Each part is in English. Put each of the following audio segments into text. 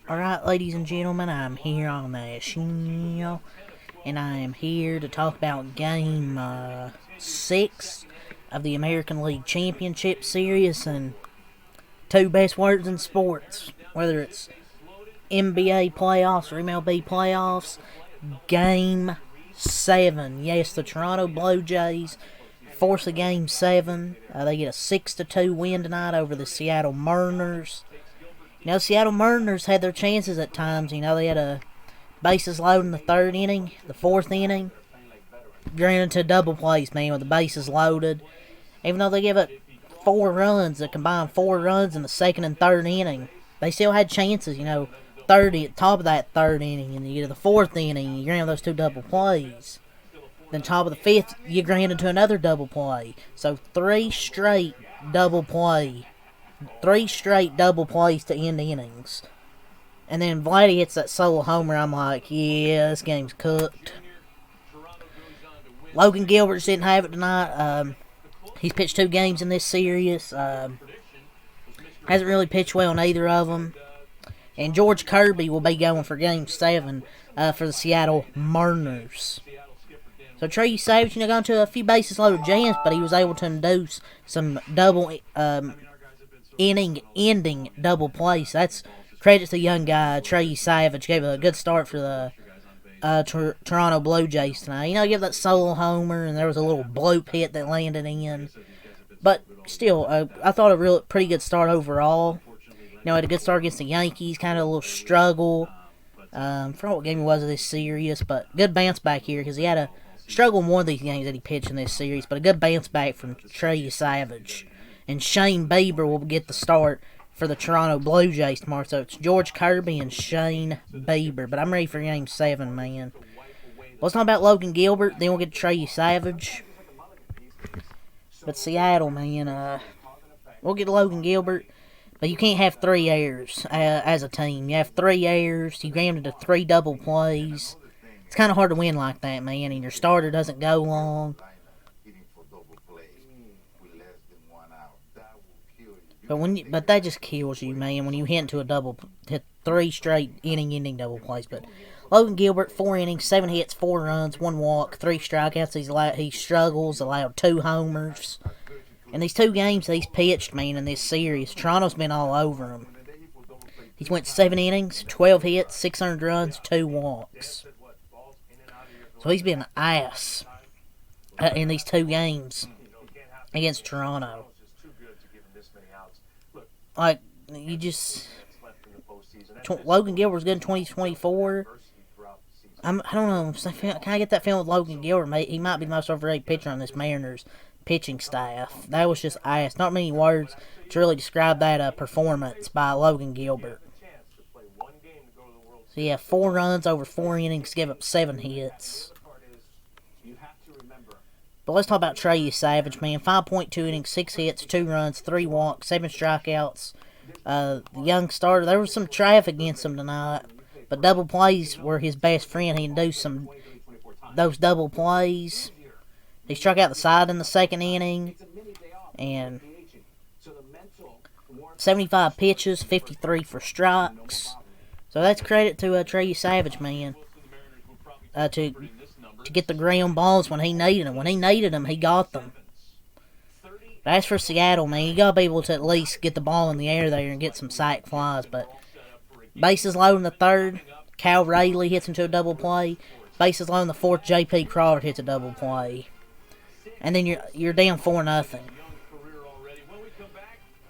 Alright, ladies and gentlemen, I'm here on the channel, and I am here to talk about Game 6 of the American League Championship Series, and two best words in sports, whether it's NBA playoffs or MLB playoffs. Game 7. Yes, the Toronto Blue Jays force a Game 7. They get a 6-2 win tonight over the Seattle Mariners. Now, Seattle Mariners had their chances at times. You know, they had a bases loaded in the third inning, the fourth inning. Granted to double plays, man, with the bases loaded. Even though they gave up 4 runs, a combined 4 runs in the second and third inning, they still had chances, you know, top of that third inning, and you get to the fourth inning, you grant those 2 double plays. Then top of the fifth, you granted to another double play. So 3 straight double plays to end innings. And then Vladdy hits that solo homer. I'm like, yeah, this game's cooked. Logan Gilbert didn't have it tonight. He's pitched 2 games in this series. Hasn't really pitched well in either of them. And George Kirby will be going for Game 7 for the Seattle Mariners. So Trey Savage, got into a few bases loaded jams, but he was able to induce some double inning-ending double plays. That's credit to the young guy, Trey Savage. Gave a good start for the Toronto Blue Jays tonight. He gave that solo homer, and there was a little bloop hit that landed in. But still, I thought a pretty good start overall. Had a good start against the Yankees, kind of a little struggle. I forgot what game it was of this series, but good bounce back here, because he had a struggle in one of these games that he pitched in this series, but a good bounce back from Trey Savage. And Shane Bieber will get the start for the Toronto Blue Jays tomorrow. So it's George Kirby and Shane Bieber. But I'm ready for Game 7, man. Let's talk about Logan Gilbert. Then we'll get to Trey Savage. But Seattle, man, we'll get Logan Gilbert. But you can't have 3 errors as a team. You have 3 errors. You granted to 3 double plays. It's kind of hard to win like that, man. And your starter doesn't go long. But that just kills you, man, when you hit 3 straight inning-ending double plays. But Logan Gilbert, 4 innings, 7 hits, 4 runs, 1 walk, 3 strikeouts. He struggles, allowed 2 homers. In these 2 games he's pitched, man, in this series, Toronto's been all over him. He's went 7 innings, 12 hits, 600 runs, 2 walks. So he's been ass in these 2 games against Toronto. Like, Logan Gilbert's good in 2024. I don't know. Can I get that feeling with Logan Gilbert? He might be the most overrated pitcher on this Mariners pitching staff. That was just ass. Not many words to really describe that performance by Logan Gilbert. So yeah, 4 runs over 4 innings, give up 7 hits. But let's talk about Trey Savage, man. 5.2 innings, 6 hits, 2 runs, 3 walks, 7 strikeouts. The young starter, there was some traffic against him tonight, but double plays were his best friend. He induced those double plays. He struck out the side in the second inning, and 75 pitches, 53 for strikes. So that's credit to Trey Savage, man, to get the ground balls when he needed them. When he needed them, he got them. But as for Seattle, man, you got to be able to at least get the ball in the air there and get some sac flies. But bases loaded in the third, Cal Rayleigh hits into a double play. Bases loaded in the fourth, J.P. Crawford hits a double play. And then you're down 4-0.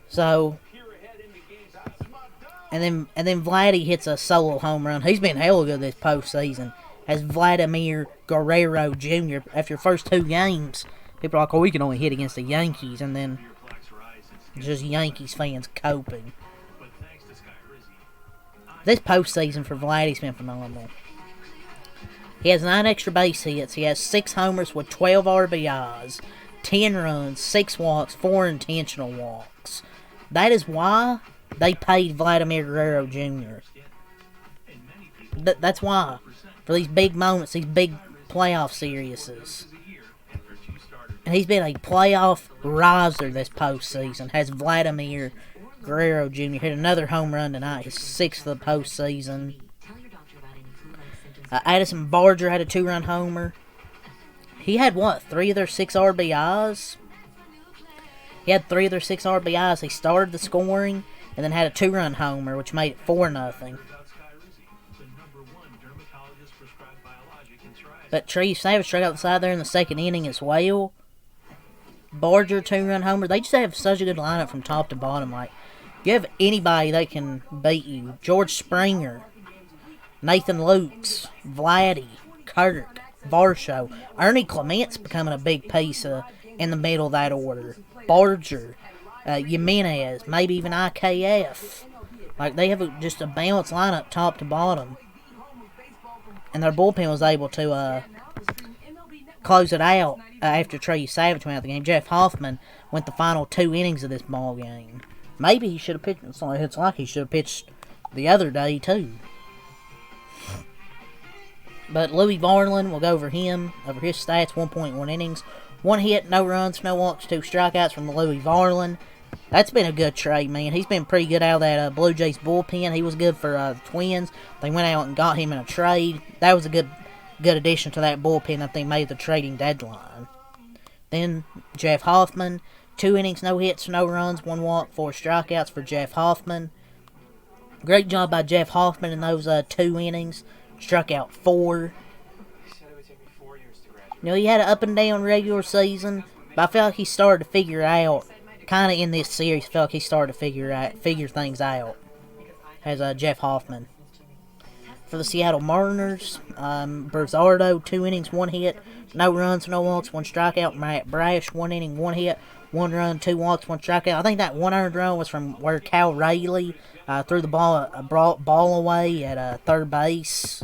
So, and then Vladdy hits a solo home run. He's been hella good this postseason. As Vladimir Guerrero Jr. After your first 2 games, people are like, oh, we can only hit against the Yankees, and then just Yankees fans coping. This postseason for Vladdy's been phenomenal. He has 9 extra base hits. He has 6 homers with 12 RBIs, 10 runs, 6 walks, 4 intentional walks. That is why they paid Vladimir Guerrero Jr. That's why. For these big moments, these big playoff series. And he's been a playoff riser this postseason, has Vladimir Guerrero Jr. hit another home run tonight, his 6th of the postseason. Addison Barger had a 2-run homer. He had, 3 of their 6 RBIs? He had 3 of their 6 RBIs. He started the scoring and then had a 2-run homer, which made it 4-0. But Trey Savage struck out the side there in the 2nd inning as well. Barger, 2-run homer. They just have such a good lineup from top to bottom. Like, you have anybody that can beat you. George Springer, Nathan Lukes, Vladdy, Kirk, Varsho. Ernie Clement's becoming a big piece in the middle of that order. Barger, Jimenez, maybe even IKF. Like, they have just a balanced lineup top to bottom. And their bullpen was able to close it out after Trey Savage went out the game. Jeff Hoffman went the final 2 innings of this ball game. Maybe he should have pitched. It's like he should have pitched the other day too. But Louis Varland, we'll go over him, over his stats. 1.1 innings, 1 hit, no runs, no walks, 2 strikeouts from Louis Varland. That's been a good trade, man. He's been pretty good out of that Blue Jays bullpen. He was good for the Twins. They went out and got him in a trade. That was a good addition to that bullpen that they made the trading deadline. Then Jeff Hoffman, 2 innings, no hits, no runs, 1 walk, 4 strikeouts for Jeff Hoffman. Great job by Jeff Hoffman in those 2 innings. Struck out 4. He had an up and down regular season, but I felt like he started to figure out. Kind of in this series, felt like he started to figure things out. As Jeff Hoffman. For the Seattle Mariners, Brizardo, 2 innings, 1 hit, no runs, no walks, 1 strikeout. Matt Brash, 1 inning, 1 hit, 1 run, 2 walks, 1 strikeout. I think that 1 earned run was from where Cal Rayleigh threw the ball away at third base.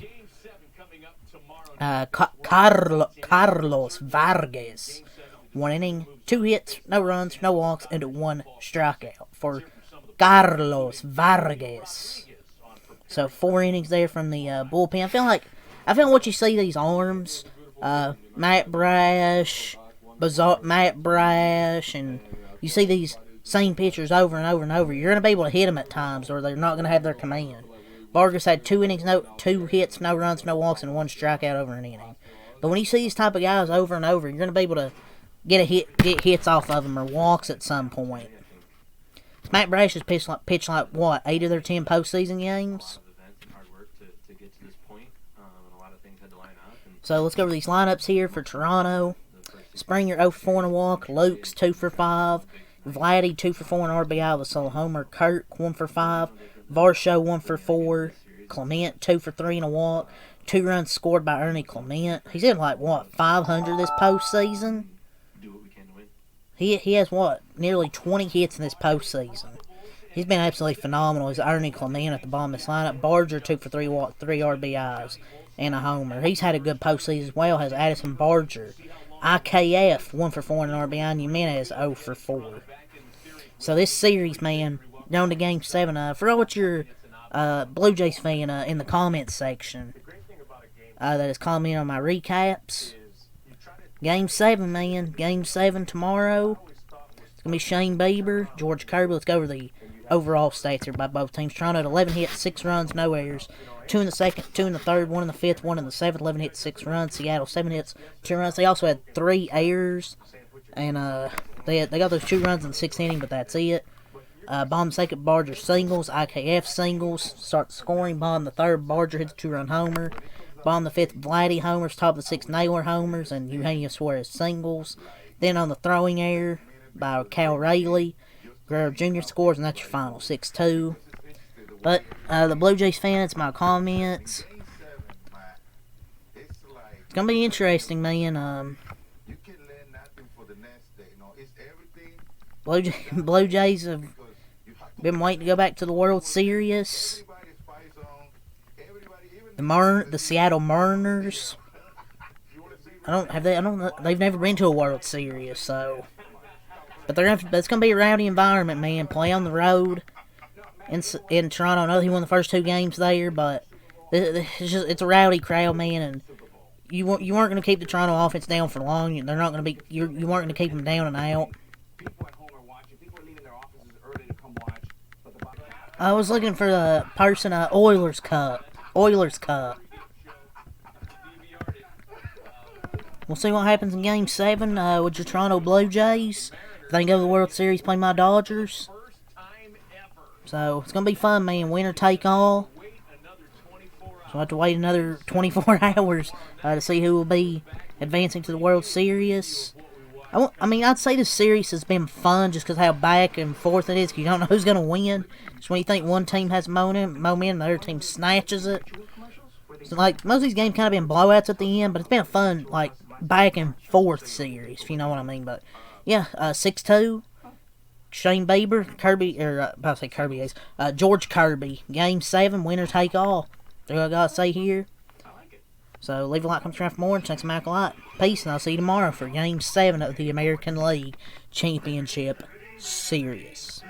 Carlos Vargas, 1 inning, 2 hits, no runs, no walks, and 1 strikeout for Carlos Vargas. So 4 innings there from the bullpen. I feel like what you see these arms, Matt Brash, and you see these same pitchers over and over and over. You're going to be able to hit them at times, or they're not going to have their command. Vargas had 2 innings, 2 hits, no runs, no walks, and 1 strikeout over an inning. But when you see these type of guys over and over, you're going to be able to get hits off of them or walks at some point. Matt Brash has pitched like what, 8 of their 10 postseason games? So let's go over these lineups here for Toronto. Springer 0 for 4 and a walk. Lukes 2 for 5. Vladdy 2 for 4 and RBI with a solo homer. Kirk 1 for 5. Varsho 1 for 4. Clement 2 for 3 and a walk. 2 runs scored by Ernie Clement. He's in like what, 500 this postseason? He has what, nearly 20 hits in this postseason. He's been absolutely phenomenal. He's Ernie Clement at the bottom of this lineup. Barger 2 for 3 walk, 3 RBIs and a homer. He's had a good postseason as well. Has Addison Barger. IKF 1 for 4 and an RBI. And Jimenez 0 for 4. So this series, man, down to Game 7. For all your Blue Jays fan in the comments section that is commenting on my recaps. Game 7, man. Game 7 tomorrow. It's going to be Shane Bieber, George Kirby. Let's go over the overall stats here by both teams. Toronto had 11 hits, 6 runs, no errors. 2 in the second, 2 in the third, 1 in the fifth, 1 in the seventh. 11 hits, 6 runs. Seattle 7 hits, 2 runs. They also had 3 errors, and they got those 2 runs in the 6th inning, but that's it. Bottom second, Barger singles, IKF singles. Start scoring. Bottom the third, Barger hits a 2-run homer. Bottom the 5th, Vladdy homers. Top of the 6th, Naylor homers, and Eugenio Suarez singles. Then on the throwing error by Cal Rayleigh, Guerrero Jr. scores, and that's your final 6-2. But the Blue Jays fans, my comments. It's gonna be interesting, man. Blue Jays have been waiting to go back to the World Series. The Seattle Mariners. They've never been to a World Series, so. But it's gonna be a rowdy environment, man. Play on the road in Toronto. I know he won the first 2 games there, but it's a rowdy crowd, man, and you weren't gonna keep the Toronto offense down for long. They're not gonna be. You weren't gonna keep them down and out. I was looking for the person, Oilers Cup. Oilers Cup. We'll see what happens in Game 7 with your Toronto Blue Jays. If they go to the World Series, play my Dodgers. So, it's going to be fun, man. Winner take all. So, I have to wait another 24 hours to see who will be advancing to the World Series. I mean, I'd say this series has been fun just because how back and forth it is. 'Cause you don't know who's going to win. Just when you think one team has momentum, the other team snatches it. So, like, most of these games kind of been blowouts at the end, but it's been a fun, like, back and forth series, if you know what I mean. But, yeah, 6-2. Shane Bieber, George Kirby. Game 7, winner take all. That's what I gotta say here. So leave a like, comment, subscribe for more, and thanks a lot. Peace, and I'll see you tomorrow for Game 7 of the American League Championship Series.